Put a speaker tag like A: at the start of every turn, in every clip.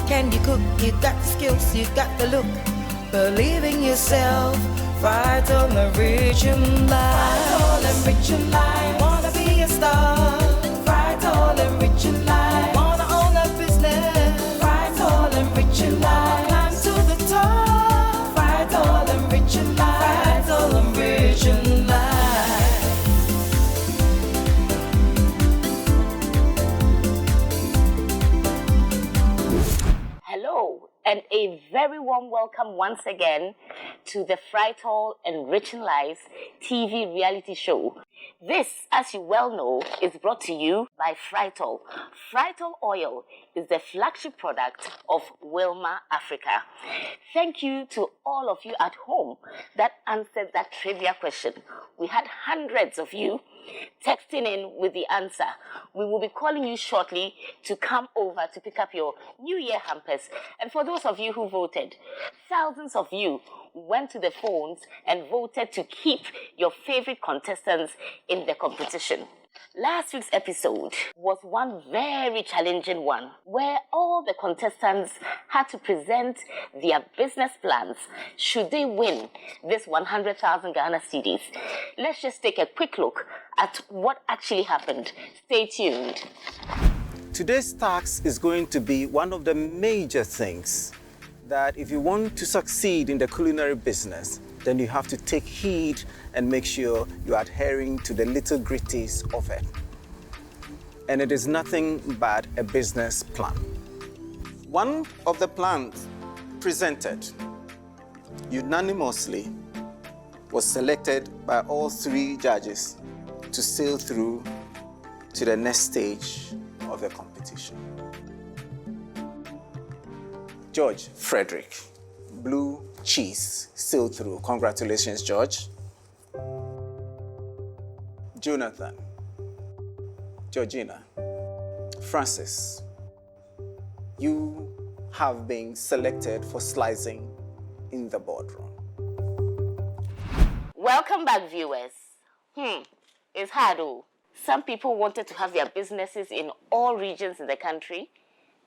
A: Can you cook? You got the skills, you got the look. Believe in yourself. Frytol Enriching life. Frytol Enriching life. Wanna be a star. Frytol Enriching life. Wanna own a business. Frytol Enriching life. Climb to the top. Frytol Enriching life. Frytol Enriching life.
B: Hello, and a very warm welcome once again to the Frytol Enriching Lives TV reality show. This, as you well know, is brought to you by Frytol. Frytol oil is the flagship product of Wilmar Africa. Thank you to all of you at home that answered that trivia question. We had hundreds of you texting in with the answer. We will be calling you shortly to come over to pick up your New Year hampers. And for those of you who voted, thousands of you went to the phones and voted to keep your favorite contestants in the competition. Last week's episode was one very challenging one where all the contestants had to present their business plans should they win this 100,000 Ghana cedis. Let's just take a quick look at what actually happened. Stay tuned.
C: Today's task is going to be one of the major things that if you want to succeed in the culinary business, then you have to take heed and make sure you're adhering to the little gritties of it. And it is nothing but a business plan. One of the plans presented unanimously was selected by all three judges to sail through to the next stage of the competition. George Frederick, blue cheese, sailed through. Congratulations, George. Jonathan, Georgina, Francis, you have been selected for slicing in the boardroom.
B: Welcome back, viewers. It's hard, oh. Some people wanted to have their businesses in all regions in the country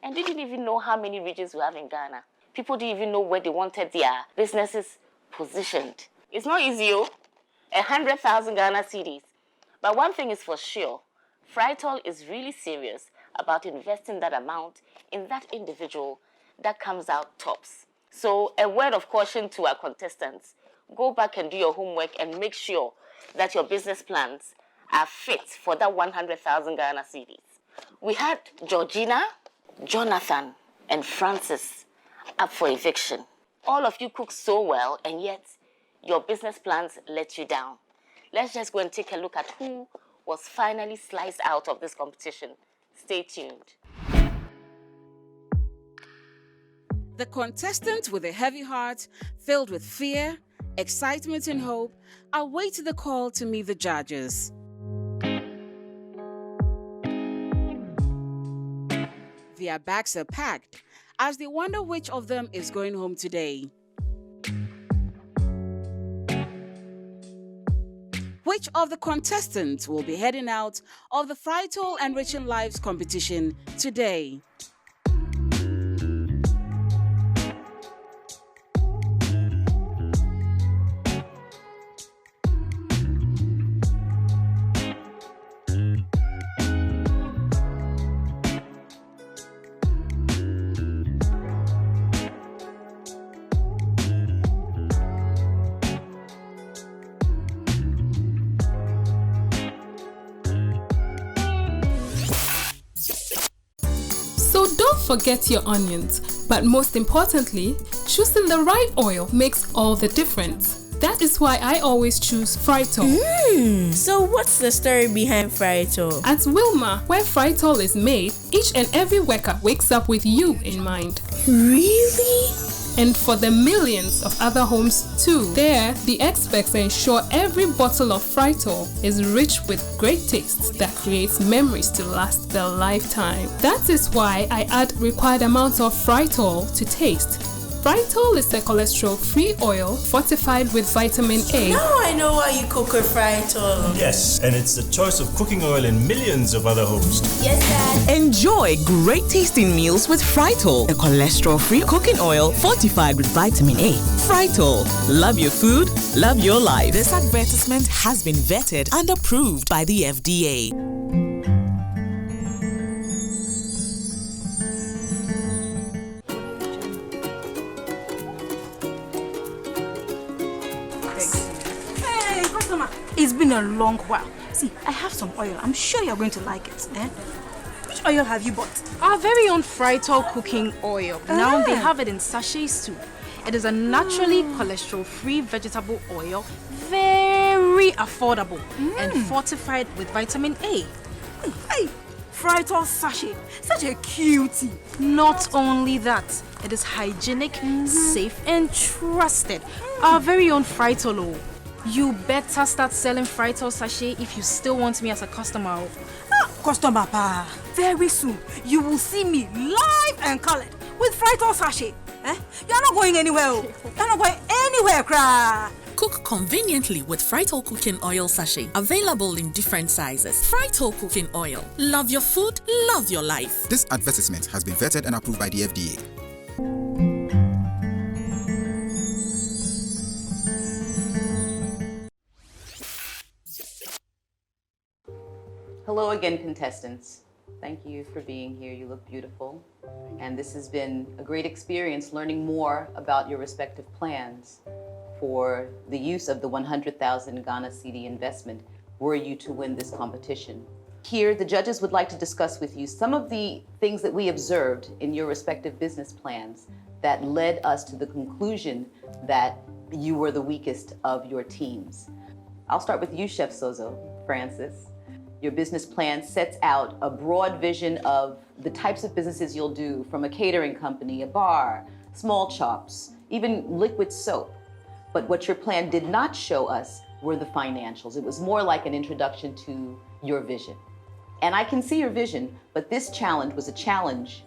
B: and didn't even know how many regions we have in Ghana. People didn't even know where they wanted their businesses positioned. It's not easy, 100,000 Ghana cedis. But one thing is for sure, Frytol is really serious about investing that amount in that individual that comes out tops. So a word of caution to our contestants. Go back and do your homework and make sure that your business plans are fit for that 100,000 Ghana cedis. We had Georgina, Jonathan, and Francis up for eviction. All of you cook so well, and yet your business plans let you down. Let's just go and take a look at who was finally sliced out of this competition. Stay tuned.
D: The contestant with a heavy heart, filled with fear, excitement, and hope, await the call to meet the judges. Their bags are packed as they wonder which of them is going home today. Which of the contestants will be heading out of the Frytol Enriching Lives competition today?
E: So don't forget your onions, but most importantly, choosing the right oil makes all the difference. That is why I always choose Frytol.
F: So what's the story behind Frytol?
E: At Wilmar, where Frytol is made, each and every worker wakes up with you in mind.
F: Really?
E: And for the millions of other homes too. There, the experts ensure every bottle of Frytol is rich with great taste that creates memories to last the lifetime. That is why I add required amounts of Frytol to taste. Frytol is a cholesterol-free oil fortified with vitamin A.
F: Now I know why you cook with Frytol.
G: Yes, and it's the choice of cooking oil in millions of other homes.
F: Yes, Dad.
H: Enjoy great tasting meals with Frytol, a cholesterol-free cooking oil fortified with vitamin A. Frytol. Love your food, love your life. This advertisement has been vetted and approved by the FDA.
I: Hey, customer. It's been a long while. See, I have some oil. I'm sure you're going to like it. Which oil have you bought?
J: Our very own Frytol cooking oil. Now they have it in sachets too. It is a naturally cholesterol-free vegetable oil, very affordable and fortified with vitamin A.
I: Hey, Frytol sachet. Such a cutie.
J: Not only that, it is hygienic, safe and trusted. Our very own Frytol. You better start selling Frytol sachet if you still want me as a customer.
I: Customer pa. Very soon, you will see me live and colored with Frytol sachet. You're not going anywhere. You're not going anywhere, cry.
H: Cook conveniently with Frytol cooking oil sachet. Available in different sizes. Frytol cooking oil. Love your food, love your life.
K: This advertisement has been vetted and approved by the FDA.
B: Hello again, contestants. Thank you for being here. You look beautiful. And this has been a great experience learning more about your respective plans for the use of the 100,000 Ghana cedi investment were you to win this competition. Here, the judges would like to discuss with you some of the things that we observed in your respective business plans that led us to the conclusion that you were the weakest of your teams. I'll start with you, Chef Sozo, Francis. Your business plan sets out a broad vision of the types of businesses you'll do, from a catering company, a bar, small chops, even liquid soap. But what your plan did not show us were the financials. It was more like an introduction to your vision. And I can see your vision, but this challenge was a challenge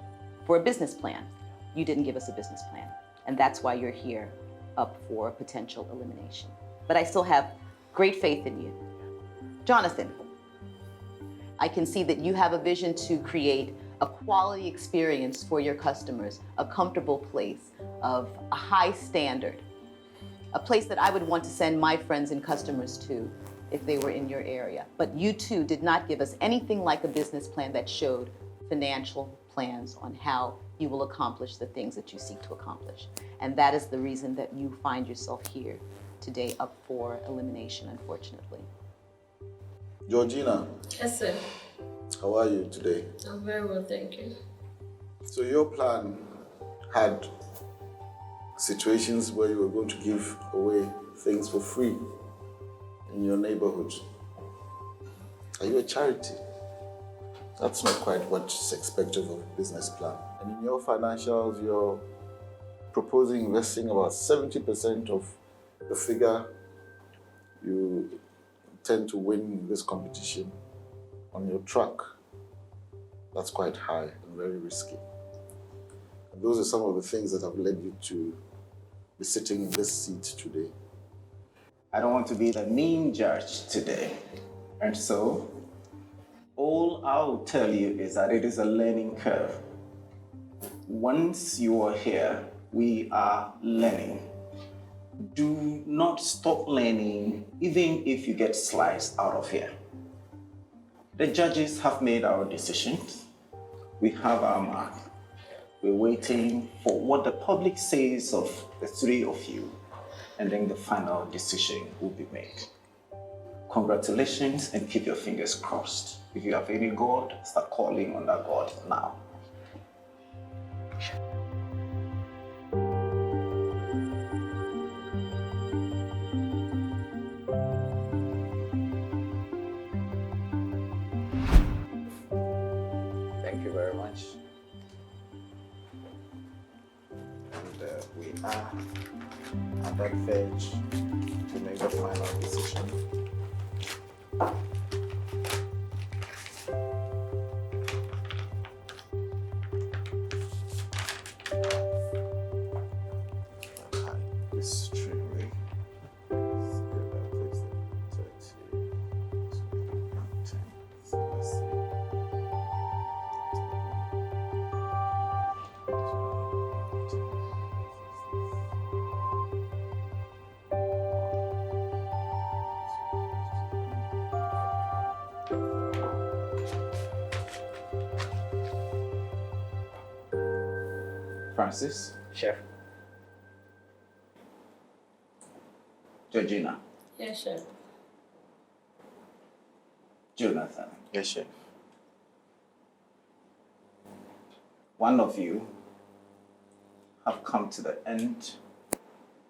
B: for a business plan. You didn't give us a business plan. And that's why you're here, up for potential elimination. But I still have great faith in you. Jonathan, I can see that you have a vision to create a quality experience for your customers, a comfortable place of a high standard, a place that I would want to send my friends and customers to if they were in your area. But you too did not give us anything like a business plan that showed financial plans on how you will accomplish the things that you seek to accomplish. And that is the reason that you find yourself here today, up for elimination, unfortunately.
L: Georgina.
M: Yes, sir.
L: How are you today?
M: I'm very well, thank you.
L: So your plan had situations where you were going to give away things for free in your neighborhood. Are you a charity? That's not quite what's expected of a business plan. And in your financials, you're proposing investing about 70% of the figure you tend to win this competition on your truck. That's quite high and very risky. And those are some of the things that have led you to be sitting in this seat today.
C: I don't want to be the mean judge today. And so, all I'll tell you is that it is a learning curve. Once you are here, we are learning. Do not stop learning, even if you get sliced out of here. The judges have made our decisions. We have our mark. We're waiting for what the public says of the three of you, and then the final decision will be made. Congratulations, and keep your fingers crossed. If you have any God, start calling on that God now. Thank you very much. And we are at that verge to make the final decision. Francis.
M: Chef.
C: Georgina.
N: Yes, chef.
C: Jonathan.
M: Yes, chef.
C: One of you have come to the end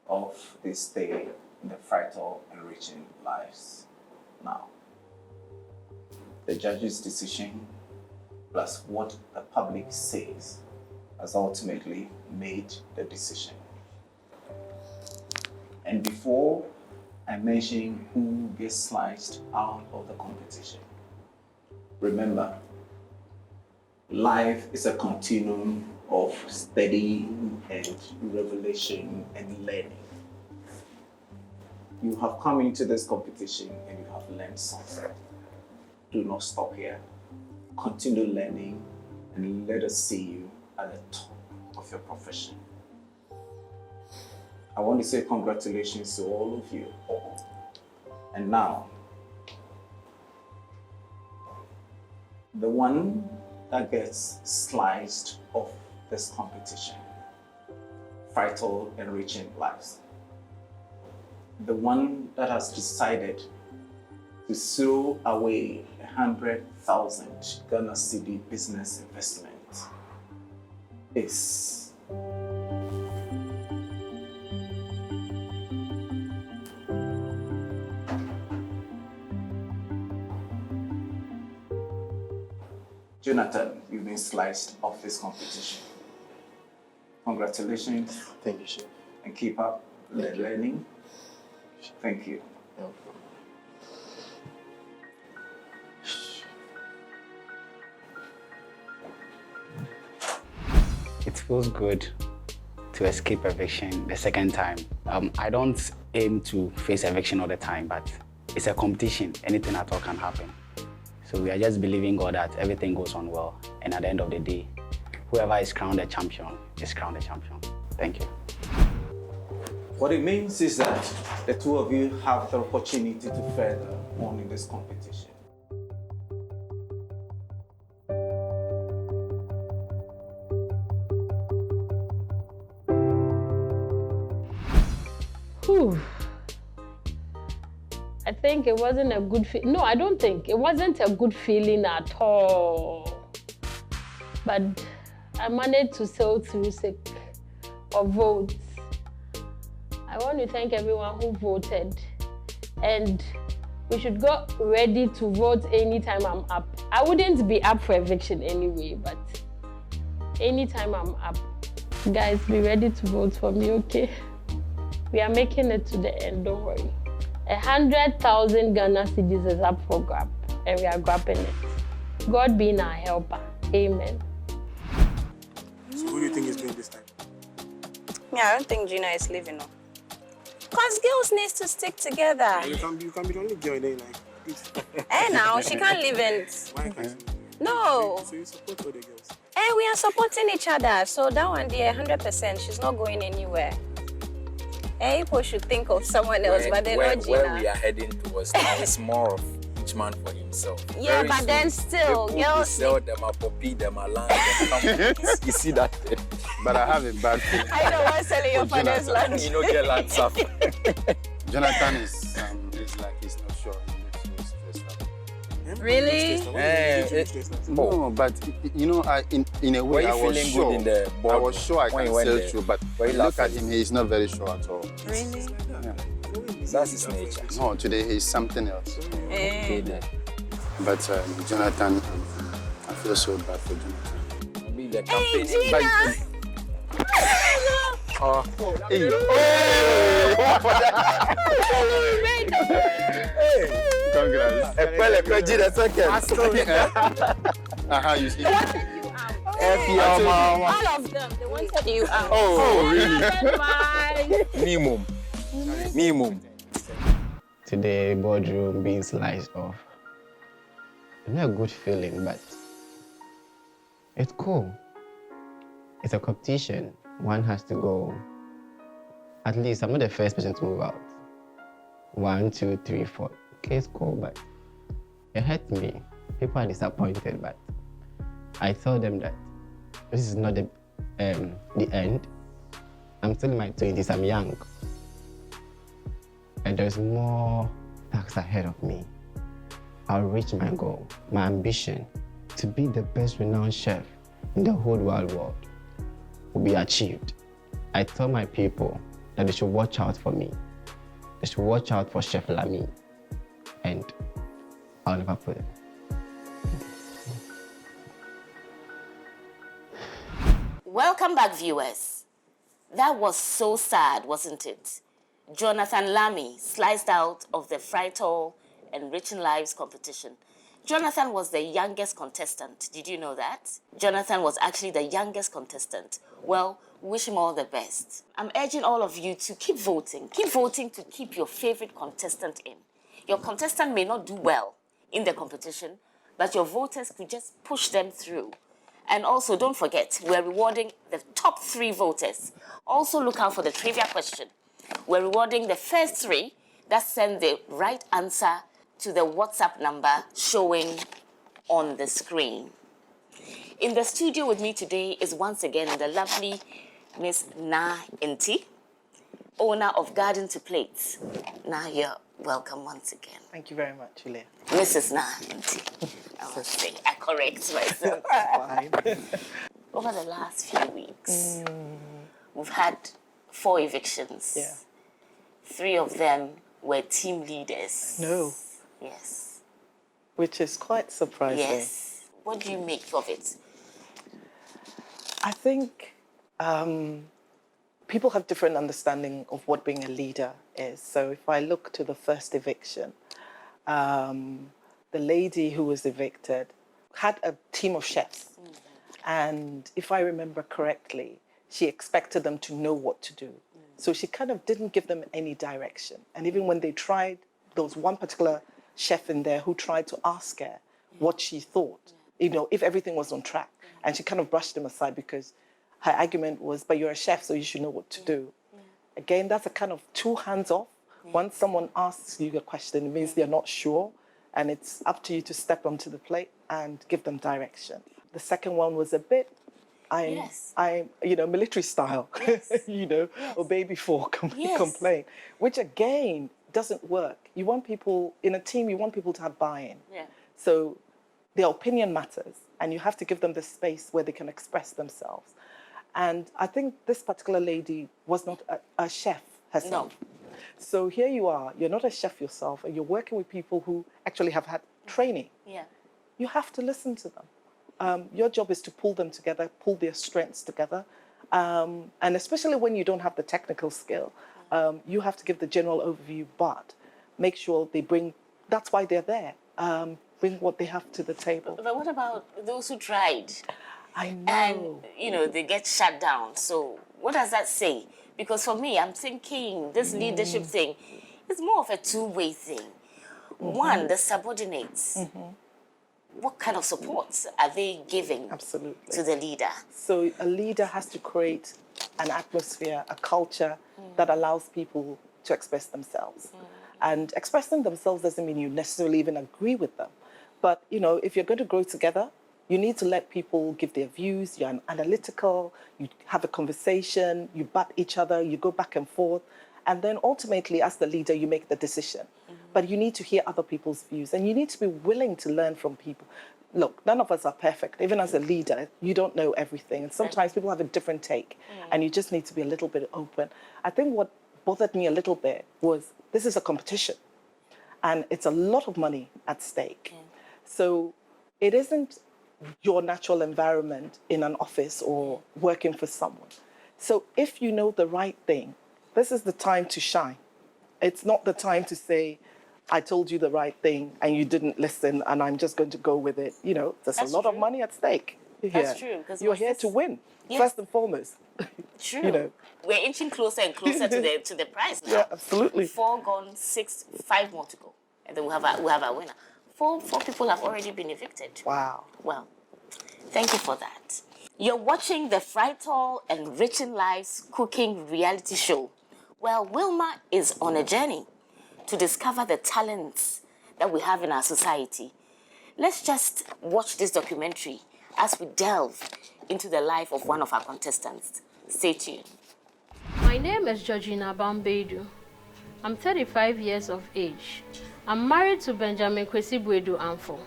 C: of this day in the Frytol Enriching Lives now. The judge's decision plus what the public says has ultimately made the decision. And before I mention who gets sliced out of the competition, remember, life is a continuum of studying and revelation and learning. You have come into this competition and you have learned something. Do not stop here. Continue learning and let us see you at the top of your profession. I want to say congratulations to all of you. And now, the one that gets sliced off this competition, Frytol Enriching Lives. The one that has decided to throw away 100,000 Ghana cedi business investment is Jonathan. You've been sliced off this competition. Congratulations.
M: Thank you, chef.
C: And keep up the learning. Thank you.
M: No.
O: It feels good to escape eviction the second time. I don't aim to face eviction all the time, but it's a competition. Anything at all can happen. So we are just believing God that everything goes on well. And at the end of the day, whoever is crowned a champion is crowned a champion. Thank you.
C: What it means is that the two of you have the opportunity to further on in this competition.
N: Whew. I think it wasn't a good feeling. No, I don't think. It wasn't a good feeling at all. But I managed to sail through sake of votes. I want to thank everyone who voted. And we should go ready to vote anytime I'm up. I wouldn't be up for eviction anyway, but anytime I'm up, guys, be ready to vote for me, okay? We are making it to the end, don't worry. 100,000 Ghana cedis is up for grab, and we are grabbing it. God being our helper. Amen.
M: So who do you think is doing this time?
P: Yeah, I don't think Gina is leaving. No. Because girls need to stick together.
M: You can be the only girl there, like this.
P: Now, she can't leave it.
M: Why can't she?
P: No.
M: So you support all the girls?
P: We are supporting each other. So that one there, 100%, she's not going anywhere. People should think of someone else, but they're not Gina.
Q: Where we are heading towards now is more of each man for himself.
P: Yeah,
Q: Very
P: but
Q: soon,
P: then still, girls
Q: sell them a puppy, them a land, them companies. You see that?
R: But I have a bad feeling.
P: I don't want to sell your father's land.
Q: You don't get land stuff.
R: Jonathan is like he's not sure. He's stressed out.
P: Really?
R: No, but you know, in a way, I was sure. I was sure I can sell through, but look at him; he's not very sure at all.
P: Really?
R: Yeah.
Q: That's his nature.
R: No, today he's something else.
Q: Okay, then.
R: But Jonathan, I feel so bad for Jonathan.
Q: Maybe the campaign.
P: Hey, Gina!
R: Hey. Congrats.
Q: Gina second.
R: You see?
P: All of them, they wanted you out.
R: Oh, really?
Q: Minimum.
O: Today, boardroom being sliced off. It's not a good feeling, but it's cool. It's a competition. One has to go. At least I'm not the first person to move out. 1, 2, 3, 4. Okay, it's cool, but it hurt me. People are disappointed, but I told them that this is not the the end. I'm still in my 20s, I'm young. And there's more tasks ahead of me. I'll reach my goal, my ambition to be the best renowned chef in the whole wide world will be achieved. I tell my people that they should watch out for me. They should watch out for Chef Lamy, and I'll never put it.
B: Welcome back, viewers. That was so sad, wasn't it? Jonathan Lamy sliced out of the Frytol Enriching Lives competition. Jonathan was the youngest contestant. Did you know that? Jonathan was actually the youngest contestant. Well, wish him all the best. I'm urging all of you to keep voting. Keep voting to keep your favorite contestant in. Your contestant may not do well in the competition, but your voters could just push them through. And also, don't forget, we're rewarding the top 3 voters. Also, look out for the trivia question. We're rewarding the first 3 that send the right answer to the WhatsApp number showing on the screen. In the studio with me today is once again the lovely Miss Na Inti, owner of Garden to Plates. Na, you're welcome once again.
S: Thank you very much, Julia.
B: Mrs. Na Inti. I must say, I correct myself.
S: Fine.
B: Over the last few weeks, we've had 4 evictions.
S: Yeah.
B: 3 of them were team leaders.
S: No.
B: Yes.
S: Which is quite surprising.
B: Yes. What do you make of it?
S: I think people have different understanding of what being a leader is. So if I look to the first eviction, the lady who was evicted had a team of chefs. And if I remember correctly, she expected them to know what to do. So she kind of didn't give them any direction. And even when they tried, there was one particular chef in there who tried to ask her what she thought, you know, if everything was on track. And she kind of brushed them aside because her argument was, but you're a chef, so you should know what to do. Again, that's a kind of 2 hands off. Once someone asks you a question, it means they're not sure. And it's up to you to step onto the plate and give them direction. The second one was a bit, military style, obey before complain, which again doesn't work. You want people, in a team, you want people to have buy-in.
B: Yeah.
S: So their opinion matters, and you have to give them the space where they can express themselves. And I think this particular lady was not a chef herself. No. So here you are, you're not a chef yourself, and you're working with people who actually have had training.
B: Yeah.
S: You have to listen to them. Your job is to pull them together, pull their strengths together. And especially when you don't have the technical skill, you have to give the general overview, but make sure they bring, that's why they're there, bring what they have to the table.
B: But what about those who tried?
S: I know.
B: And, they get shut down. So what does that say? Because for me, I'm thinking this leadership thing is more of a two-way thing. One, the subordinates. What kind of support are they giving to the leader?
S: So a leader has to create an atmosphere, a culture that allows people to express themselves. And expressing themselves doesn't mean you necessarily even agree with them. But, if you're going to grow together, you need to let people give their views. You're analytical, you have a conversation, you bat each other, you go back and forth. And then ultimately, as the leader, you make the decision. But you need to hear other people's views, and you need to be willing to learn from people. Look, none of us are perfect. Even as a leader, you don't know everything. And sometimes people have a different take, and you just need to be a little bit open. I think what bothered me a little bit was this is a competition, and it's a lot of money at stake. So it isn't your natural environment in an office or working for someone. So if you know the right thing, this is the time to shine. It's not the time to say, I told you the right thing and you didn't listen and I'm just going to go with it. There's a lot of money at stake.
B: That's true.
S: You're here to win, first and foremost.
B: True. We're inching closer and closer to the prize now.
S: Yeah, absolutely.
B: 4 gone, 6, 5 more to go. And then we'll have a winner. 4 people have already been evicted.
S: Wow.
B: Well, thank you for that. You're watching the Frytol Enriching Lives cooking reality show. Well, Wilma is on a journey to discover the talents that we have in our society. Let's just watch this documentary as we delve into the life of one of our contestants. Stay tuned.
N: My name is Georgina Bambedu. I'm 35 years of age. I'm married to Benjamin Kwesi Bwedu Amfo,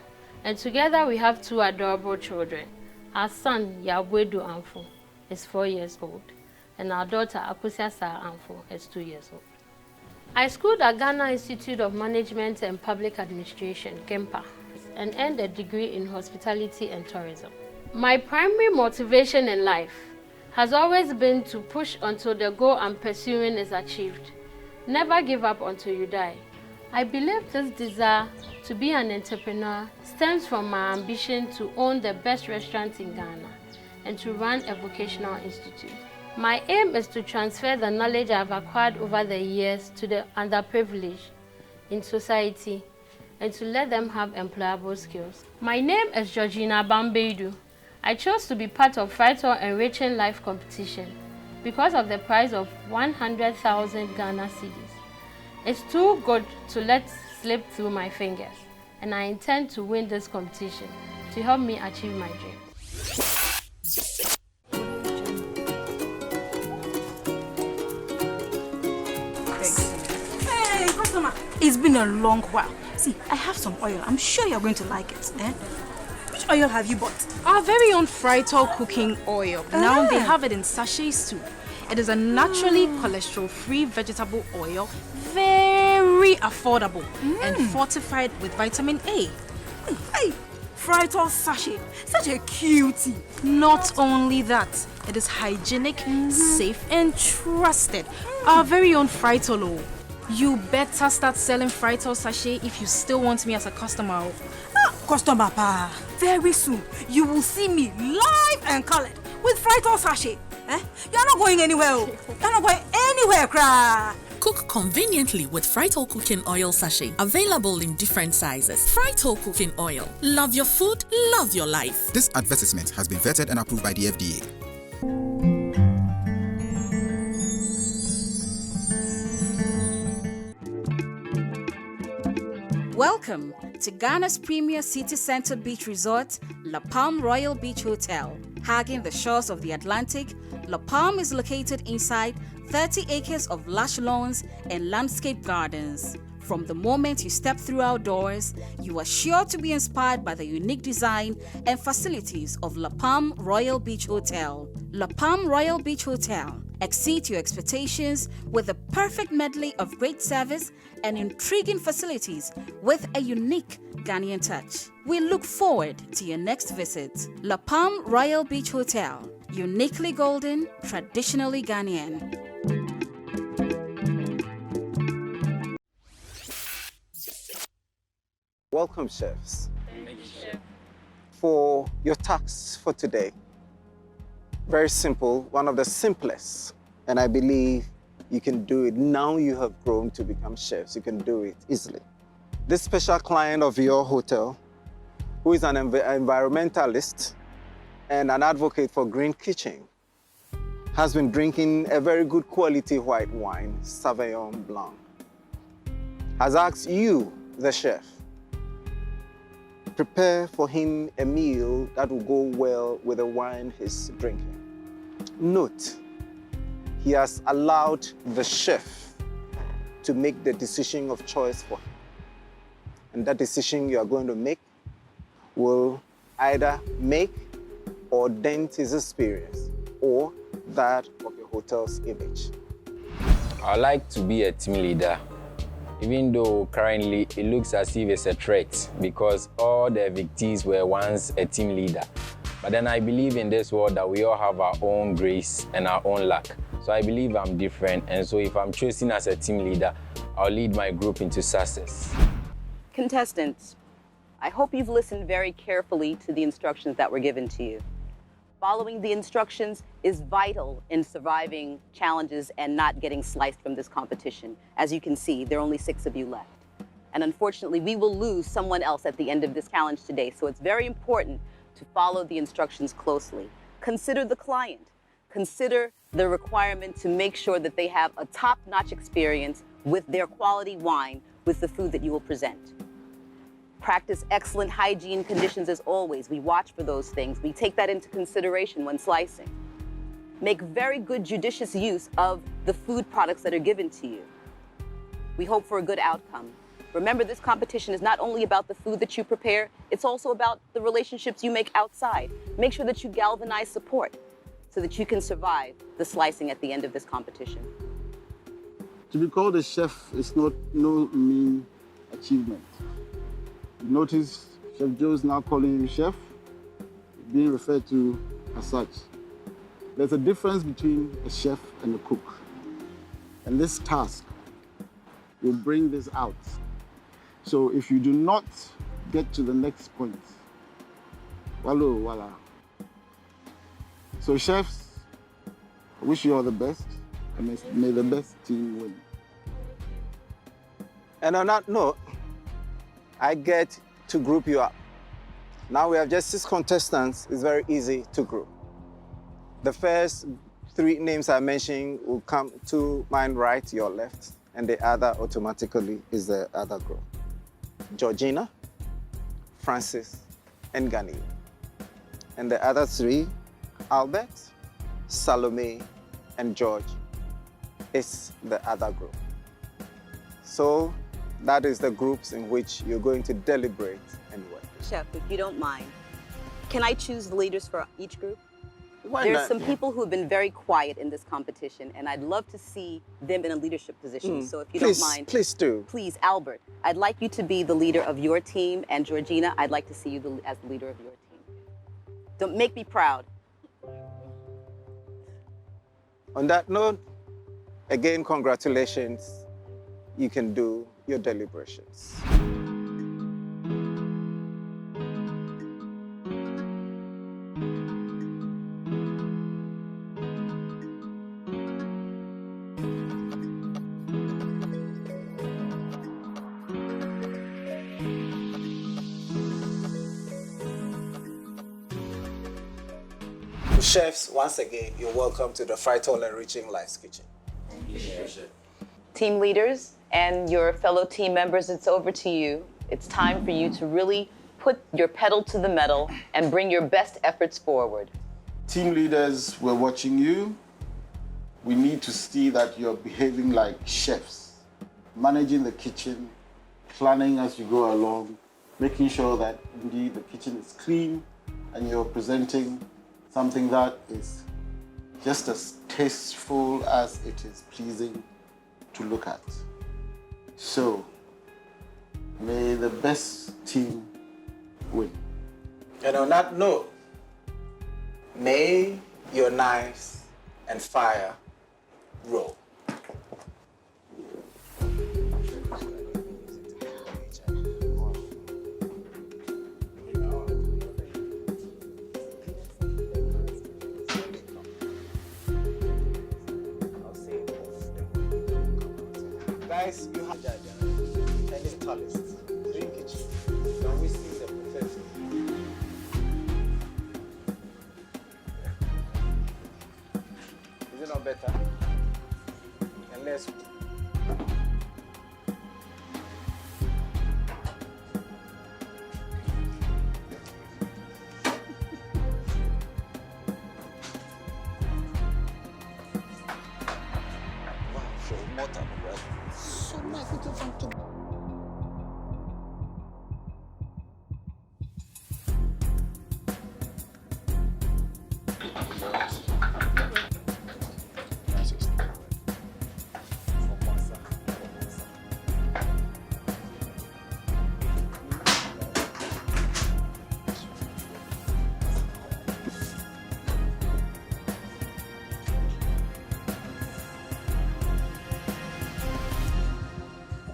N: and together we have 2 adorable children. Our son, Yabwedu Amfo, is 4 years old, and our daughter, Akusia Sa Amfo, is 2 years old. I schooled at Ghana Institute of Management and Public Administration, GEMPA, and earned a degree in hospitality and tourism. My primary motivation in life has always been to push until the goal I'm pursuing is achieved. Never give up until you die. I believe this desire to be an entrepreneur stems from my ambition to own the best restaurant in Ghana and to run a vocational institute. My aim is to transfer the knowledge I've acquired over the years to the underprivileged in society and to let them have employable skills. My name is Georgina Bambedu. I chose to be part of Frytol Enriching Life competition because of the prize of 100,000 Ghana cedis. It's too good to let slip through my fingers, and I intend to win this competition to help me achieve my dreams.
I: Hey, customer, it's been a long while. See, I have some oil. I'm sure you're going to like it. Which oil have you bought?
J: Our very own Frytol cooking oil. Now they have it in sachets too. It is a naturally cholesterol-free vegetable oil, very affordable and fortified with vitamin A.
I: Hey, Frytol sachet, such a cutie.
J: Not only that, it is hygienic, safe and trusted. Our very own Frytol. You better start selling Frytol sachet if you still want me as a customer.
I: Customer pa, very soon you will see me live and colored with Frytol sachet. You're not going anywhere. You're not going anywhere, cry.
H: Cook conveniently with Frytol cooking oil sachet. Available in different sizes. Frytol cooking oil. Love your food, love your life.
K: This advertisement has been vetted and approved by the FDA.
D: Welcome to Ghana's premier city center beach resort, La Palm Royal Beach Hotel. Hugging the shores of the Atlantic, La Palm is located inside 30 acres of lush lawns and landscape gardens. From the moment you step through our doors, you are sure to be inspired by the unique design and facilities of La Palm Royal Beach Hotel. La Palm Royal Beach Hotel. Exceed your expectations with a perfect medley of great service and intriguing facilities with a unique Ghanaian touch. We look forward to your next visit. La Palm Royal Beach Hotel. Uniquely golden, traditionally Ghanaian.
C: Welcome, chefs. For your task for today, very simple, one of the simplest, and I believe you can do it. Now you have grown to become chefs, you can do it easily. This special client of your hotel, who is an environmentalist and an advocate for green kitchen, has been drinking a very good quality white wine, Sauvignon Blanc, has asked you, the chef, prepare for him a meal that will go well with the wine he's drinking. Note, he has allowed the chef to make the decision of choice for him. And that decision you are going to make will either make or dent his experience or that of your hotel's image.
Q: I like to be a team leader, even though currently it looks as if it's a threat because all the evictees were once a team leader. But then I believe in this world that we all have our own grace and our own luck. So I believe I'm different, and so if I'm chosen as a team leader, I'll lead my group into success.
T: Contestants, I hope you've listened very carefully to the instructions that were given to you. Following the instructions is vital in surviving challenges and not getting sliced from this competition. As you can see, there are only 6 of you left. And unfortunately, we will lose someone else at the end of this challenge today, so it's very important to follow the instructions closely. Consider the client. Consider the requirement to make sure that they have a top-notch experience with their quality wine, with the food that you will present. practice excellent hygiene conditions as always. We watch for those things. We take that into consideration when slicing. Make very good judicious use of the food products that are given to you. We hope for a good outcome. Remember, this competition is not only about the food that you prepare, it's also about the relationships you make outside. Make sure that you galvanize support so that you can survive the slicing at the end of this competition.
L: To be called a chef is no mean achievement. You notice Chef Joe is now calling you chef, being referred to as such. There's a difference between a chef and a cook. And this task will bring this out. So if you do not get to the next point, wallo, voila. So chefs, I wish you all the best, and may the best team win.
C: And on that note, I get to group you up. Now we have just 6 contestants. It's very easy to group. The first 3 names I mentioned will come to mine right, your left, and the other automatically is the other group. Georgina, Francis, and Ghani. And the other 3, Albert, Salome, and George, is the other group. So that is the groups in which you're going to deliberate and work.
T: Chef, if you don't mind, can I choose the leaders for each group?
C: Why
T: There's
C: not?
T: some people who have been very quiet in this competition, and I'd love to see them in a leadership position. So if you don't mind,
C: please do.
T: Please, Albert, I'd like you to be the leader of your team, and Georgina, I'd like to see you as the leader of your team. Don't make me proud.
C: On that note, again, congratulations. You can do your deliberations. Chefs, once again, you're welcome to the Frytol Enriching Lives Kitchen.
T: Team leaders and your fellow team members, it's over to you. It's time for you to really put your pedal to the metal and bring your best efforts forward.
L: Team leaders, we're watching you. We need to see that you're behaving like chefs, managing the kitchen, planning as you go along, making sure that indeed the kitchen is clean and you're presenting something that is just as tasteful as it is pleasing to look at. So, may the best team win.
C: And on that note, may your knives and fire roll. Guys, you have Jaja and his tallest. Drink it. Can we see the professor? Is it not better? Unless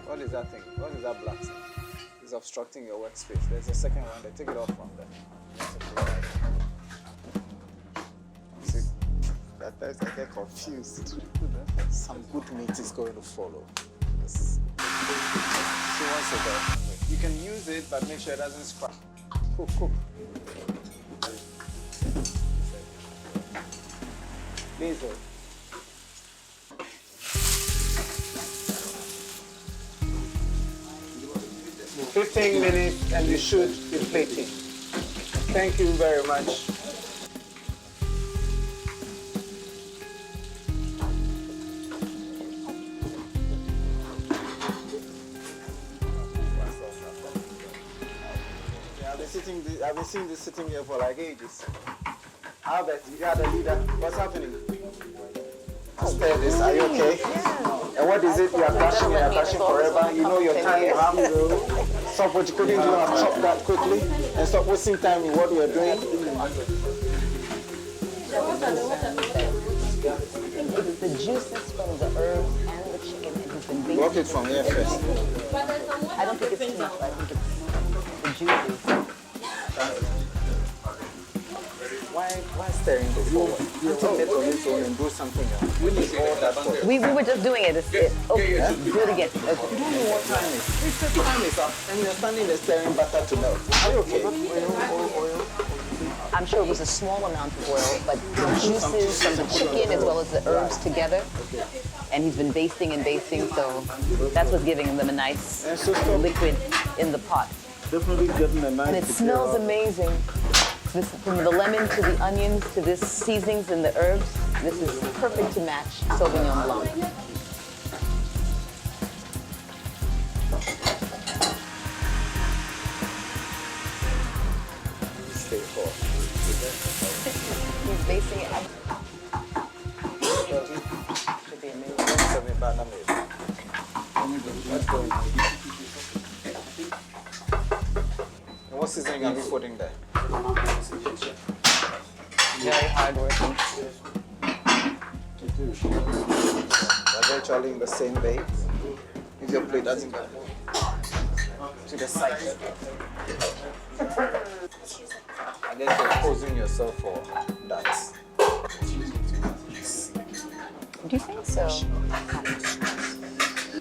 C: what is that thing? What is that black thing? It's obstructing your workspace. There's a second one. They take it off from there. See, that times I get confused. Some good meat is going to follow. So once again, you can use it, but make sure it doesn't scratch. Cook. Basil. 15 minutes and you should be plating. Thank you very much. I've been seeing this sitting here for like ages. Albert, you are the leader. What's happening? Spare this. Are you okay? Yeah. And what is it? You are dashing and dashing forever. You know your time. You have to stop what you couldn't do and chop that quickly and stop wasting time in what we are doing.
T: It's the juices from the herbs and the chicken and it's been baked.
C: Work it from here first.
T: I don't think it's too much, but I think it's the juices.
C: Why stirring this forward? You take it on its own and do something else. We need all that for
T: We were just doing it. Okay,
C: yeah?
T: do it again. Okay.
C: You don't know what time it is. It's the time is up and you're standing there stirring butter to melt. Are you okay? Oil.
T: I'm sure it was a small amount of oil, but the juices from the chicken as well as the herbs together. And he's been basting and basting, so that's what's giving them a nice liquid in the pot.
C: Definitely getting a nice.
T: And it smells amazing. This, from the lemon to the onions to this seasonings and the herbs, this is perfect to match Sauvignon Blanc.
C: Stay for.
T: He's basting it.
C: Should be amazing. What's going on? And what seasoning are we putting there?
T: Very hard working.
C: We're virtually in the same bay. If your plate doesn't go to the side. I guess you're posing yourself for that.
T: Do you think so?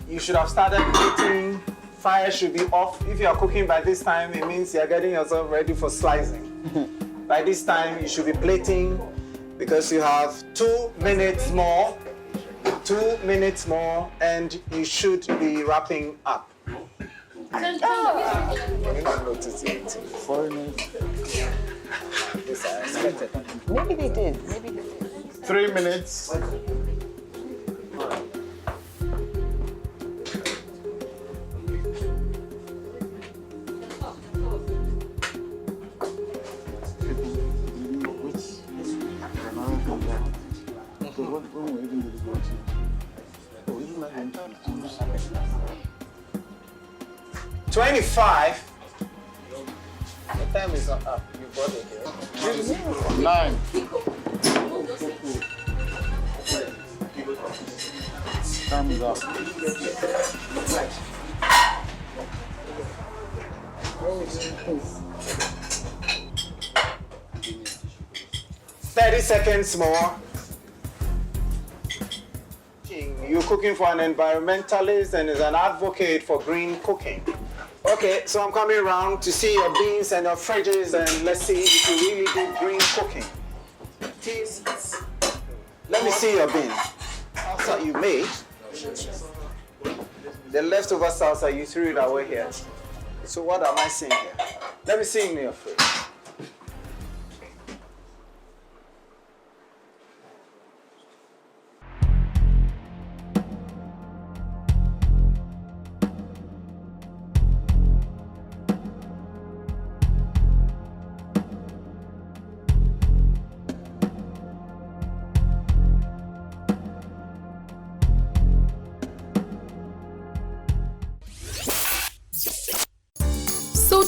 C: You should have started eating. Fire should be off. If you are cooking by this time, it means you are getting yourself ready for slicing. By this time, you should be plating because you have 2 minutes more. 2 minutes more, and you should be wrapping up. Foreigners. Yes, I expected.
T: Maybe they did.
C: 3 minutes. 25. The time is not up. You brought it here. 9. Time is up. 30 seconds more. You're cooking for an environmentalist and is an advocate for green cooking. Okay, so I'm coming around to see your beans and your fridges, and let's see if you really do green cooking. Let me see your bean. Salsa you made. The leftover salsa, you threw it away here. So what am I seeing here? Let me see in your fridge.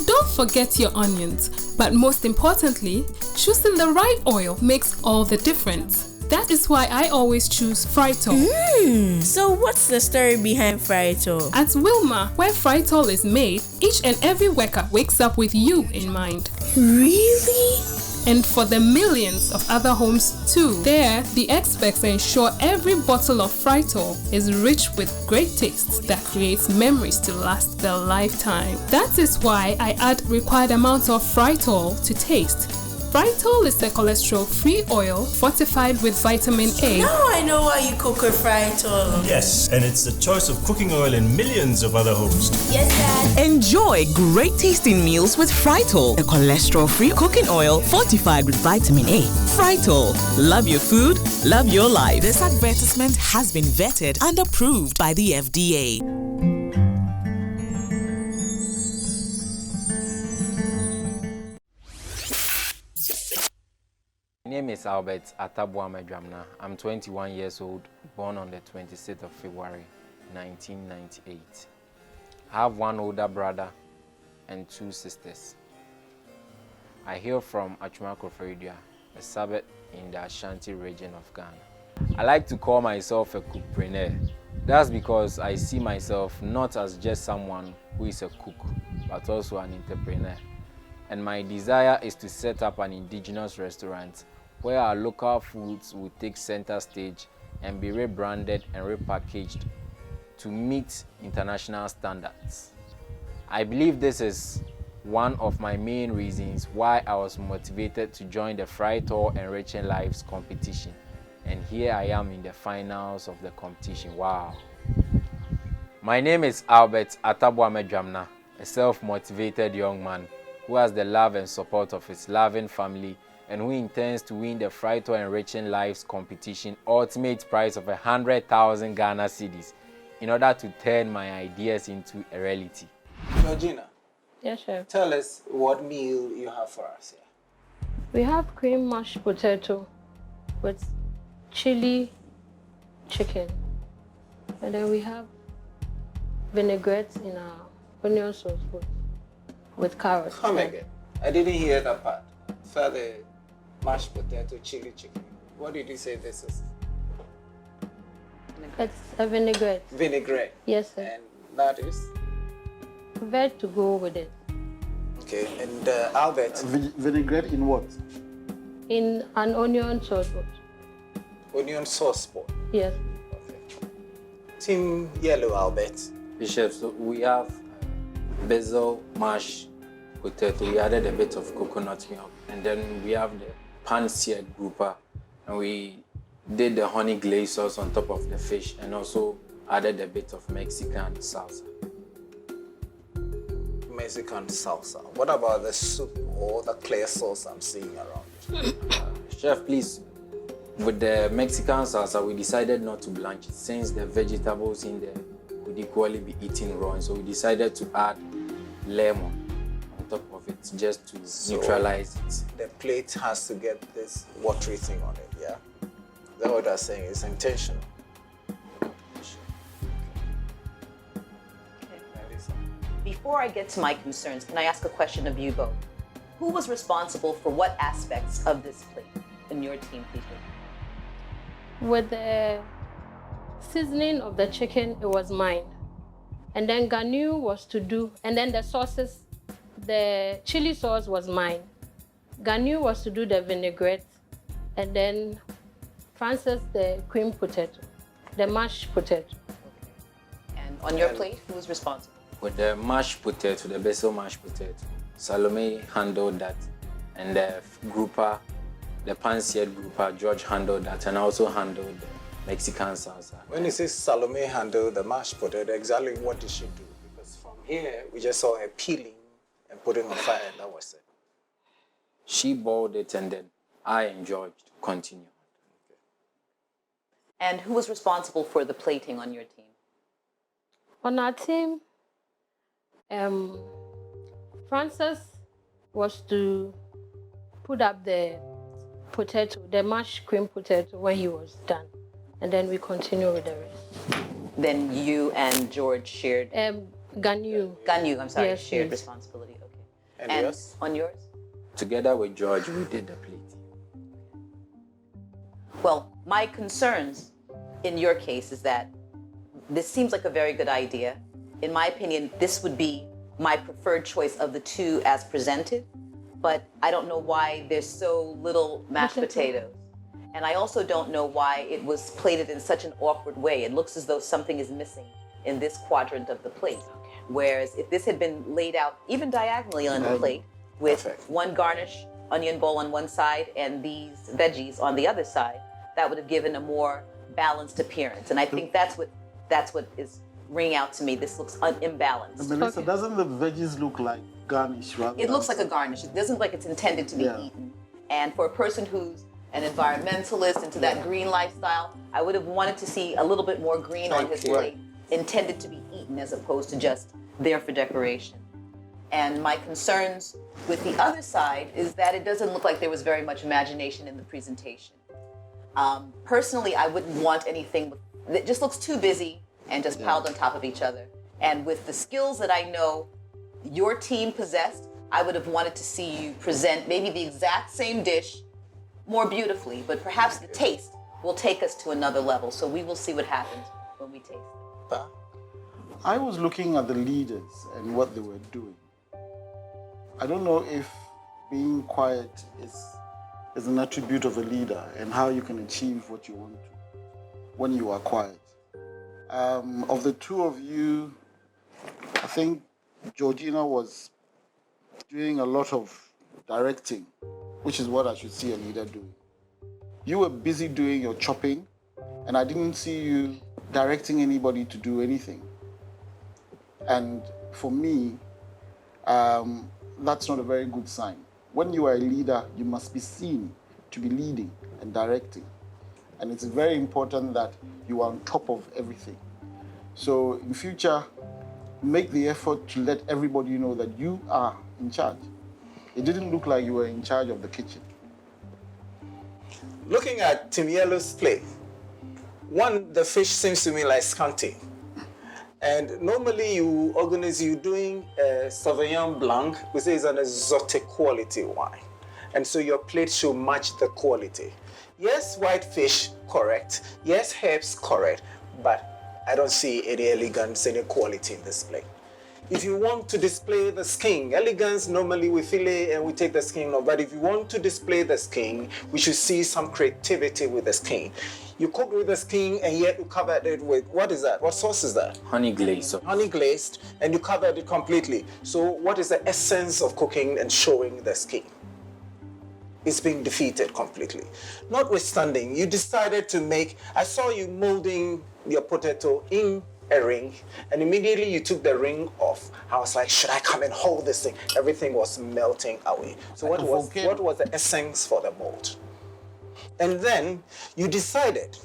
E: Don't forget your onions, but most importantly, choosing the right oil makes all the difference. That is why I always choose Frytol.
F: So what's the story behind Frytol?
E: At Wilma, where Frytol is made, each and every worker wakes up with you in mind.
F: Really?
E: And for the millions of other homes too. There, the experts ensure every bottle of Frytol is rich with great tastes that creates memories to last their lifetime. That is why I add required amounts of Frytol to taste. Frytol is a cholesterol-free oil fortified with vitamin A.
F: Now I know why you cook with Frytol.
G: Yes, and it's the choice of cooking oil in millions of other homes.
F: Yes, Dad.
H: Enjoy great tasting meals with Frytol, a cholesterol-free cooking oil fortified with vitamin A. Frytol, love your food, love your life. This advertisement has been vetted and approved by the FDA.
Q: My name is Albert Atabuamejamna. I'm 21 years old, born on the 26th of February, 1998. I have one older brother and 2 sisters. I hail from Achuma-Koforidua, a suburb in the Ashanti region of Ghana. I like to call myself a cookpreneur. That's because I see myself not as just someone who is a cook, but also an entrepreneur. And my desire is to set up an indigenous restaurant where our local foods will take center stage and be rebranded and repackaged to meet international standards. I believe this is one of my main reasons why I was motivated to join the Frytol Enriching Lives competition. And here I am in the finals of the competition. Wow. My name is Albert Atabuamejamna, a self-motivated young man who has the love and support of his loving family and who intends to win the Frytol Enriching Lives competition ultimate prize of 100,000 Ghana cedis in order to turn my ideas into a reality.
C: Georgina.
N: Yes, chef.
C: Tell us what meal you have for us here.
N: We have cream mashed potato with chili chicken. And then we have vinaigrette in our onion sauce with carrots.
C: Come again. I didn't hear that part. For the mashed potato, chili chicken. What did you say this is?
N: It's a vinaigrette.
C: Vinaigrette.
N: Yes, sir.
C: And that is?
N: Veg to go with it.
C: Okay, and Albert?
L: Vinaigrette in what?
N: In an onion sauce pot.
C: Onion sauce pot?
N: Yes.
C: Okay. Team Yellow, Albert.
Q: Bishop, so we have basil mashed potato. We added a bit of coconut milk, and then we have the pan-seared grouper, and we did the honey glaze sauce on top of the fish, and also added a bit of Mexican salsa.
C: Mexican salsa. What about the soup or the clear sauce I'm seeing around?
Q: Chef, please. With the Mexican salsa, we decided not to blanch it since the vegetables in there could equally be eaten raw, and so we decided to add lemon on top of it just to neutralize it.
C: The plate has to get this watery thing on it, yeah? Is that what I'm saying? It's intentional.
T: Before I get to my concerns, can I ask a question of you both? Who was responsible for what aspects of this plate in your team, please?
N: With the seasoning of the chicken, it was mine. And then Ganu was to do, and then the sauces, the chili sauce was mine. Ganu was to do the vinaigrette, and then Francis the cream potato, the mashed potato.
T: And on your plate, who was responsible?
Q: With the mashed potato, the basil mashed potato, Salome handled that, and the grouper, the pan-seared grouper, George handled that, and also handled the Mexican salsa.
C: When you say Salome handled the mashed potato, exactly what did she do? Because from here, we just saw her peeling and putting on fire, and that was it.
Q: She boiled it, and then I enjoyed to continue.
T: And who was responsible for the plating on your team?
N: On our team, Francis was to put up the potato, the mashed cream potato, when he was done. And then we continue with the rest.
T: Then you and George shared?
N: Ganu,
T: I'm sorry,
N: yes,
T: shared
N: please.
T: responsibility, okay.
C: And yours?
T: On yours?
Q: Together with George, we did the plate.
T: Well, my concerns in your case is that this seems like a very good idea. In my opinion, this would be my preferred choice of the two as presented, but I don't know why there's so little mashed potatoes. And I also don't know why it was plated in such an awkward way. It looks as though something is missing in this quadrant of the plate. Whereas if this had been laid out even diagonally on the plate with one garnish onion bowl on one side and these veggies on the other side, that would have given a more balanced appearance. And I think that's what is ringing out to me. This looks imbalanced.
L: Melissa, doesn't the veggies look like garnish rather?
T: It looks like a garnish. It doesn't look like it's intended to be eaten. And for a person who's an environmentalist into that green lifestyle, I would have wanted to see a little bit more green on his plate, intended to be eaten as opposed to just there for decoration. And my concerns with the other side is that it doesn't look like there was very much imagination in the presentation. Personally, I wouldn't want anything that just looks too busy and just piled on top of each other. And with the skills that I know your team possessed, I would have wanted to see you present maybe the exact same dish more beautifully, but perhaps the taste will take us to another level. So we will see what happens when we taste it.
L: I was looking at the leaders and what they were doing. I don't know if being quiet is an attribute of a leader and how you can achieve what you want to when you are quiet. Of the two of you, I think Georgina was doing a lot of directing, which is what I should see a leader doing. You were busy doing your chopping, and I didn't see you directing anybody to do anything. And for me, that's not a very good sign. When you are a leader, you must be seen to be leading and directing. And it's very important that you are on top of everything. So in future, make the effort to let everybody know that you are in charge. It didn't look like you were in charge of the kitchen.
C: Looking at Tim Yellow's plate, the fish seems to me like scanty. And normally you're doing a Sauvignon Blanc, we say it's an exotic quality wine. And so your plate should match the quality. Yes, white fish, correct. Yes, herbs, correct. But I don't see any elegance, any quality in this plate. If you want to display the skin, elegance, normally we fillet and we take the skin off. But if you want to display the skin, we should see some creativity with the skin. You cook with the skin and yet you covered it with, what is that? What sauce is that?
Q: Honey glazed.
C: Honey glazed, and you covered it completely. So what is the essence of cooking and showing the skin? It's being defeated completely. Notwithstanding, you decided to I saw you molding your potato in a ring, and immediately you took the ring off. I was like, should I come and hold this thing? Everything was melting away. So what was the essence for the mold? And then you decided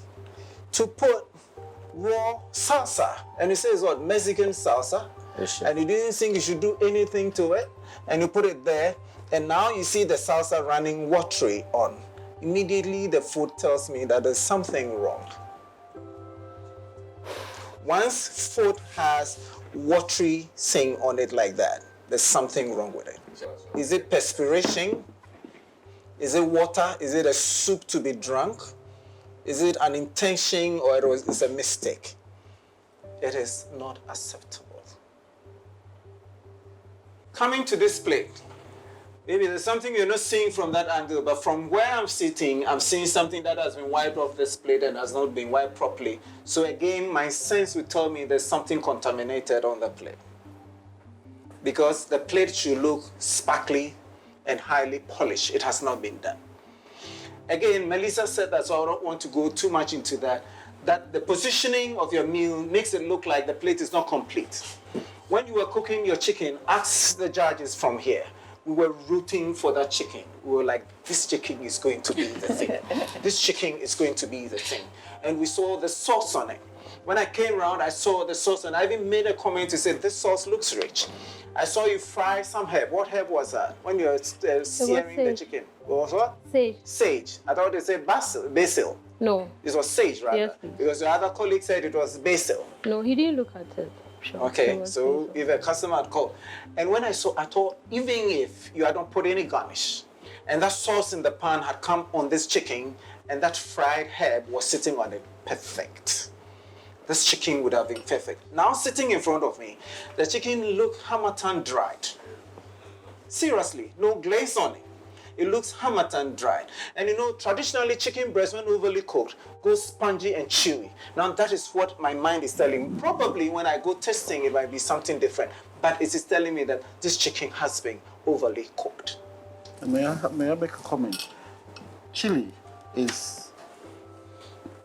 C: to put raw salsa, and it says what, Mexican salsa, and you didn't think you should do anything to it, and you put it there, and now you see the salsa running watery on. Immediately the food tells me that there's something wrong. Once food has watery thing on it like that, there's something wrong with it. Is it perspiration? Is it water? Is it a soup to be drunk? Is it an intention or it's a mistake? It is not acceptable. Coming to this plate, maybe there's something you're not seeing from that angle, but from where I'm sitting, I'm seeing something that has been wiped off this plate and has not been wiped properly. So again, my sense would tell me there's something contaminated on the plate. Because the plate should look sparkly and highly polished. It has not been done. Again, Melissa said that, so I don't want to go too much into that, that the positioning of your meal makes it look like the plate is not complete. When you were cooking your chicken, ask the judges from here. We were rooting for that chicken. We were like, this chicken is going to be the thing. This chicken is going to be the thing. And we saw the sauce on it. When I came around, I saw the sauce, and I even made a comment to say, this sauce looks rich. I saw you fry some herb. What herb was that? When you were searing the chicken. It was what?
N: Sage.
C: Sage. I thought they said basil.
N: No.
C: It was sage, rather.
N: Yes, please.
C: Because your other colleague said it was basil.
N: No, he didn't look at it. Sure.
C: Okay, so if a customer had called, and when I saw, I thought, even if you had not put any garnish, and that sauce in the pan had come on this chicken, and that fried herb was sitting on it, perfect. This chicken would have been perfect. Now sitting in front of me, the chicken looked Hamatan dried. Seriously, no glaze on it. It looks Hamatan dried. And you know, traditionally chicken breast, when overly cooked, goes spongy and chewy. Now that is what my mind is telling me. Probably when I go testing, it might be something different. But it is telling me that this chicken has been overly cooked.
L: May I make a comment? Chili is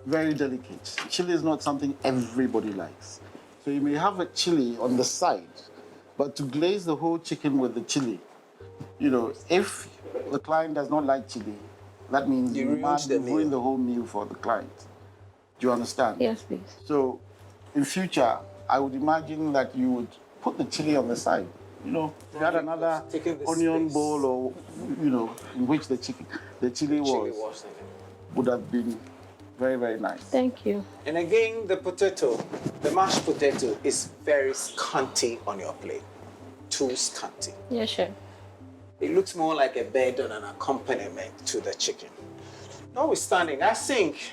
L: very delicate. Chili is not something everybody likes. So you may have a chili on the side, but to glaze the whole chicken with the chili, if the client does not like chili, that means you ruin the whole meal for the client. Do you understand?
N: Yes, please.
L: So in future, I would imagine that you would put the chili on the side. If you had another onion bowl or, in which the chili was, would have been very, very nice.
N: Thank you.
C: And again, the mashed potato is very scanty on your plate. Too scanty.
N: Yeah, sure.
C: It looks more like a bed than an accompaniment to the chicken. Notwithstanding, I think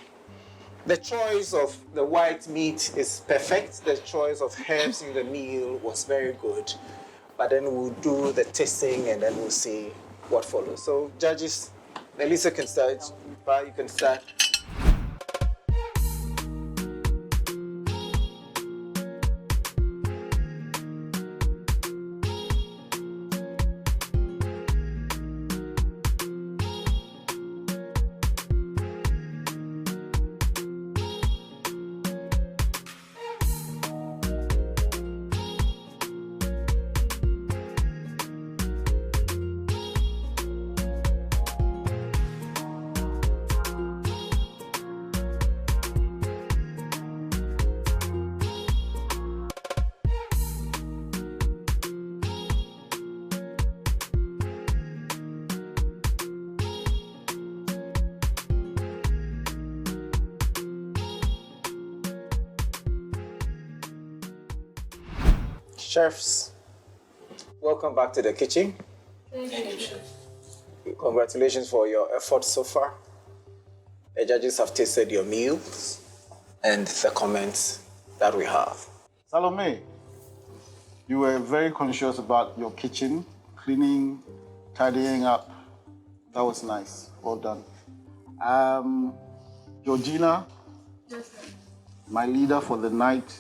C: the choice of the white meat is perfect. The choice of herbs in the meal was very good. But then we'll do the tasting and then we'll see what follows. So judges, Elisa can start. You can start. Chefs, welcome back to the kitchen.
N: Thank you, Chef.
C: Congratulations for your efforts so far. The judges have tasted your meals and the comments that we have.
L: Salome, you were very conscious about your kitchen, cleaning, tidying up. That was nice. Well done. Georgina, my leader for the night,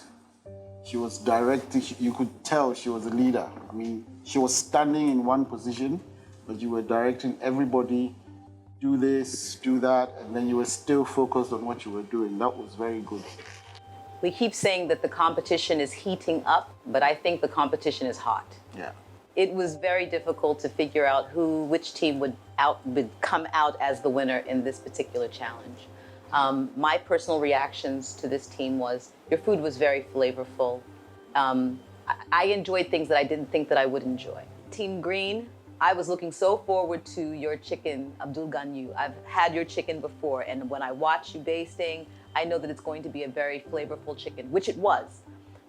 L: she was directing, you could tell she was a leader. I mean, she was standing in one position, but you were directing everybody, do this, do that, and then you were still focused on what you were doing. That was very good.
T: We keep saying that the competition is heating up, but I think the competition is hot.
L: Yeah.
T: It was very difficult to figure out which team would come out as the winner in this particular challenge. My personal reactions to this team was, your food was very flavorful. I enjoyed things that I didn't think that I would enjoy. Team Green, I was looking so forward to your chicken, Abdul Ganyu. I've had your chicken before, and when I watch you basting, I know that it's going to be a very flavorful chicken, which it was.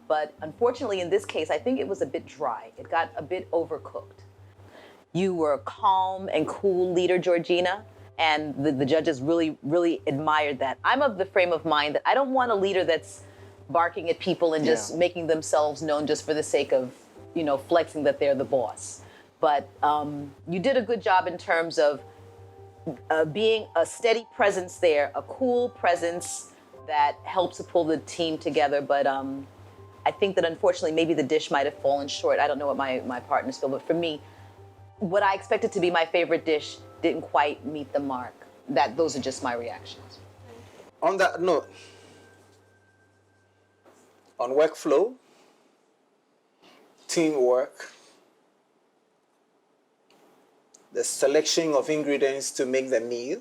T: But unfortunately, in this case, I think it was a bit dry. It got a bit overcooked. You were a calm and cool leader, Georgina, and the judges really, really admired that. I'm of the frame of mind that I don't want a leader that's barking at people and just making themselves known just for the sake of, flexing that they're the boss. But you did a good job in terms of being a steady presence there, a cool presence that helps to pull the team together. But I think that unfortunately, maybe the dish might have fallen short. I don't know what my partners feel, but for me, what I expected to be my favorite dish didn't quite meet the mark. Those are just my reactions.
C: On that note, on workflow, teamwork, the selection of ingredients to make the meal,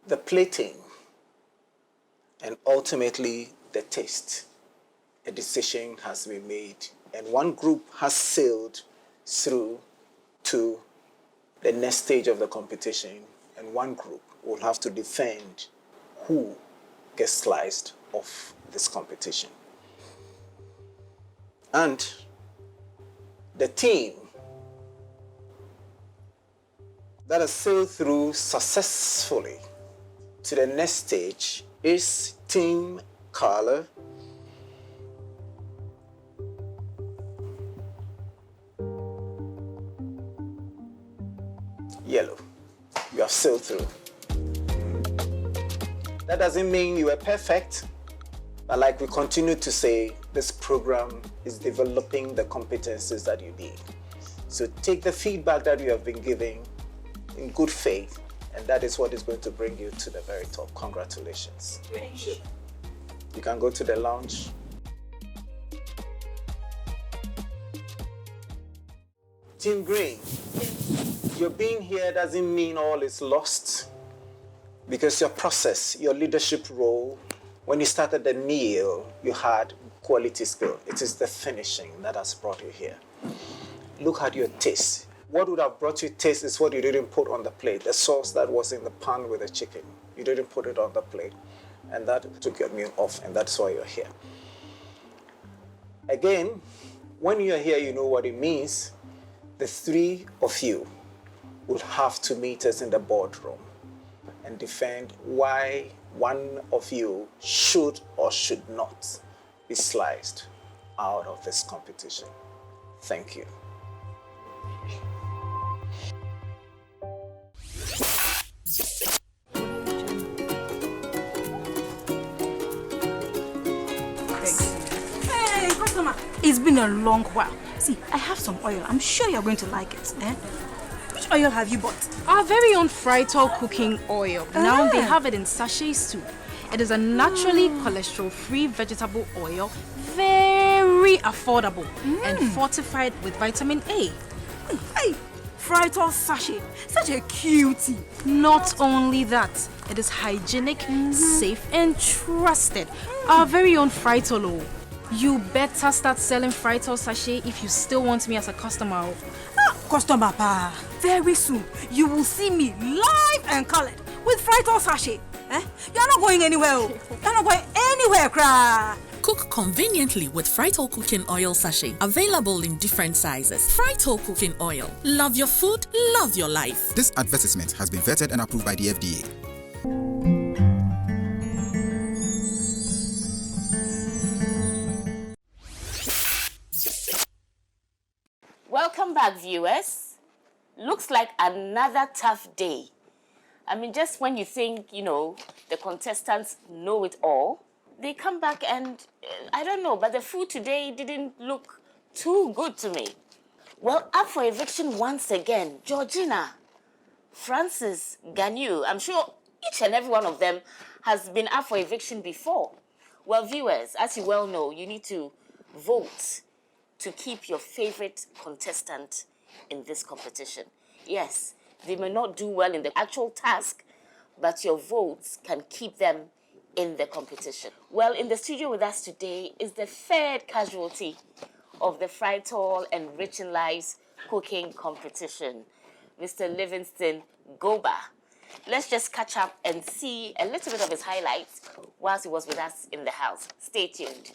C: the plating, and ultimately the taste. A decision has been made, and one group has sailed through to the next stage of the competition, and one group will have to defend who gets sliced off this competition. And the team that has sailed through successfully to the next stage is Team Color. Yellow. You have sailed through. That doesn't mean you are perfect, but like we continue to say, this program is developing the competencies that you need. So take the feedback that you have been giving in good faith, and that is what is going to bring you to the very top. Congratulations.
B: Thank you.
C: You can go to the lounge. Team Green, your being here doesn't mean all is lost, because your process, your leadership role, when you started the meal, you had quality skill. It is the finishing that has brought you here. Look at your taste. What would have brought you taste is what you didn't put on the plate, the sauce that was in the pan with the chicken. You didn't put it on the plate, and that took your meal off, and that's why you're here. Again, when you're here, you know what it means. The three of you will have to meet us in the boardroom and defend why one of you should or should not be sliced out of this competition. Thank you.
I: Hey, customer, it's been a long while. See, I have some oil. I'm sure you're going to like it. Which oil have you bought?
J: Our very own Frytol cooking oil. Now they have it in sachets too. It is a naturally cholesterol-free vegetable oil, very affordable and fortified with vitamin A.
I: Hey, Frytol sachet, such a cutie.
J: Not only that, it is hygienic, safe and trusted. Our very own Frytol. You better start selling Frytol sachet if you still want me as a customer.
I: Customer pa, very soon you will see me live and colored with Frytol sachet. You're not going anywhere. You're not going anywhere, cry.
H: Cook conveniently with Frytol cooking oil sachet. Available in different sizes. Frytol cooking oil. Love your food, love your life.
K: This advertisement has been vetted and approved by the FDA.
B: Welcome back, viewers. Looks like another tough day. I mean, just when you think, the contestants know it all, they come back and, I don't know, but the food today didn't look too good to me. Well, up for eviction once again, Georgina, Francis, Ganyu. I'm sure each and every one of them has been up for eviction before. Well, viewers, as you well know, you need to vote to keep your favorite contestant in this competition. Yes, they may not do well in the actual task, but your votes can keep them in the competition. Well, in the studio with us today is the third casualty of the Frytol Enriching Lives cooking competition, Mr. Livingston Goba. Let's just catch up and see a little bit of his highlights whilst he was with us in the house. Stay tuned.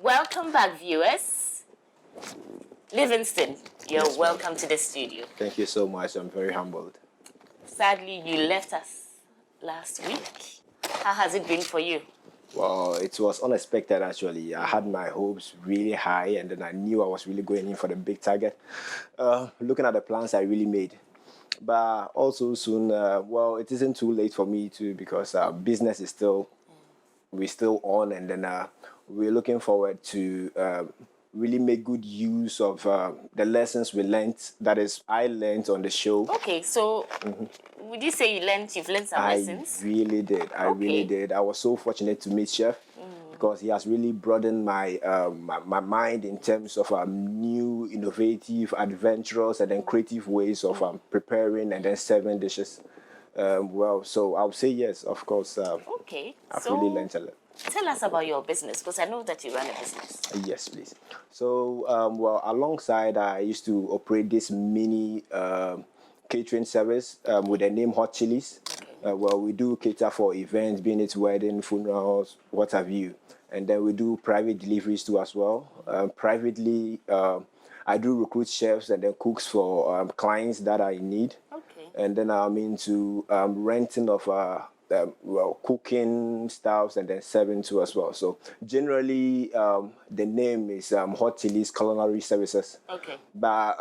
B: Welcome back, viewers. Livingston, you're welcome to the studio.
U: Thank you so much. I'm very humbled.
B: Sadly, you left us last week. How has it been for you?
U: Well, it was unexpected, actually. I had my hopes really high, and then I knew I was really going in for the big target. Looking at the plans I really made. But also soon, well, it isn't too late for me too, because business is we're still on, and then we're looking forward to really make good use of the lessons we learned, that is, I learned on the show.
B: Okay, so would you say you've learned some lessons?
U: I really did. I really did. I was so fortunate to meet Chef because he has really broadened my my mind in terms of new, innovative, adventurous, and then creative ways of preparing and then serving dishes. Well, so I would say yes, of course.
B: Okay.
U: I've really learned a lot.
B: Tell us about your business, because I know that you run a business.
U: Yes, please. So, well, alongside, I used to operate this mini catering service with the name Hot Chilies. Well, we do cater for events, being it wedding, funerals, what have you. And then we do private deliveries too as well. Privately, I do recruit chefs and then cooks for clients that are in need.
B: Okay.
U: And then I'm into renting of cooking stuffs and then serving too as well. So generally, the name is Hot Chili's Culinary Services.
B: Okay.
U: But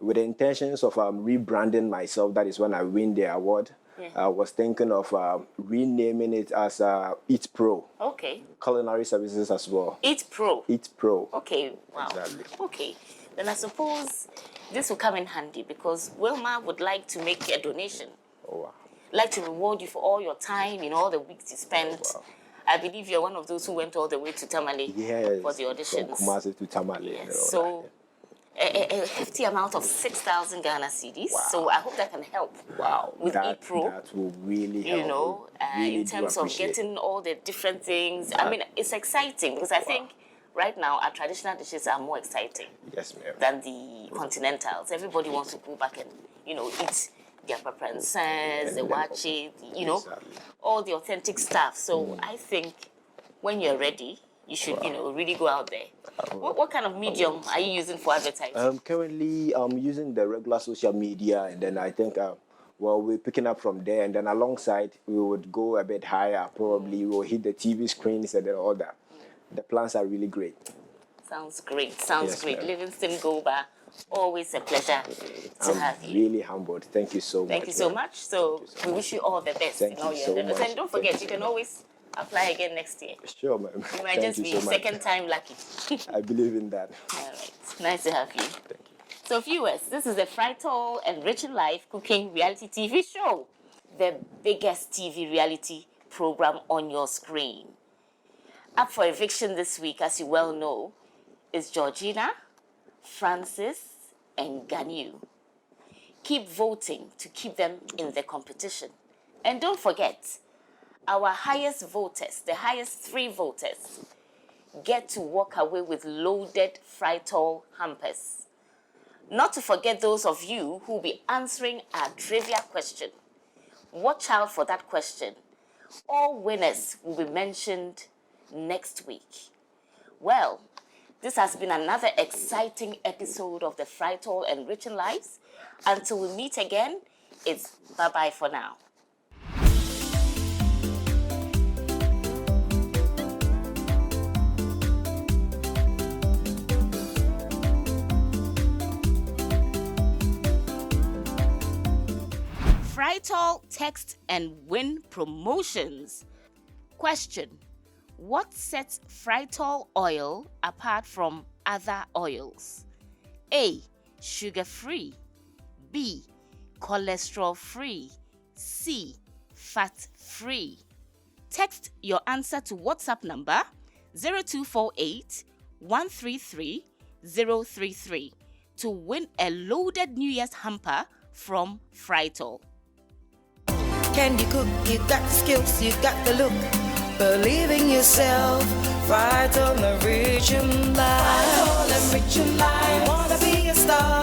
U: with the intentions of rebranding myself, that is when I win the award. Yeah. I was thinking of renaming it as Eat Pro.
B: Okay.
U: Culinary Services as well.
B: Eat Pro.
U: Eat Pro.
B: Okay. Wow.
U: Exactly.
B: Okay. Then I suppose this will come in handy because Wilma would like to make a donation.
U: Oh, wow.
B: Like to reward you for all your time in all the weeks you spent.
U: Oh, wow.
B: I believe you're one of those who went all the way to Tamale for the auditions.
U: From Kumasi to Tamale.
B: Yes. So a hefty amount of 6,000 Ghana cedis. Wow. So I hope that can help.
U: Wow.
B: With ePro.
U: That will really help.
B: You know, really in terms of getting all the different things. I mean, it's exciting because I think right now our traditional dishes are more exciting than the continentals. Everybody wants to go back and, you know, eat their preferences, the wachi, you know, all the authentic stuff. So I think when you're ready, you should, you know, really go out there. What kind of medium are you using for advertising?
U: Currently, I'm using the regular social media, and then I think, we're picking up from there, and then alongside, we would go a bit higher. Probably we'll hit the TV screens and then all that. The plans are really great.
B: Sounds great. Sounds great. Livingston Goba, always a pleasure to have you.
U: Really humbled. Thank you so much.
B: Thank you so much. So we wish you all the best in all your endeavors. And don't forget, you can always apply again next year.
U: Sure, ma'am.
B: You might just be second time lucky.
U: I believe in that.
B: All right. Nice to have you.
U: Thank you.
B: So viewers, this is the Frytol Enriching Life Cooking Reality TV show. The biggest TV reality program on your screen. Up for eviction this week, as you well know, is Georgina, Francis, and Ganu. Keep voting to keep them in the competition. And don't forget, our highest voters, the highest 3 voters, get to walk away with loaded Frytol hampers. Not to forget those of you who will be answering our trivia question. Watch out for that question. All winners will be mentioned next week. Well, this has been another exciting episode of the Frytol Enriching Lives. Until we meet again, it's bye-bye for now. Frytol Text and Win Promotions. Question: what sets Frytol oil apart from other oils? A. Sugar-free. B. Cholesterol-free. C. Fat-free. Text your answer to WhatsApp number 0248 133 033 to win a loaded New Year's hamper from Frytol.
F: Can you cook? You got the skills, you got the look. Believe in yourself. Frytol Enriching Life. Frytol Enriching Life. Wanna be a star.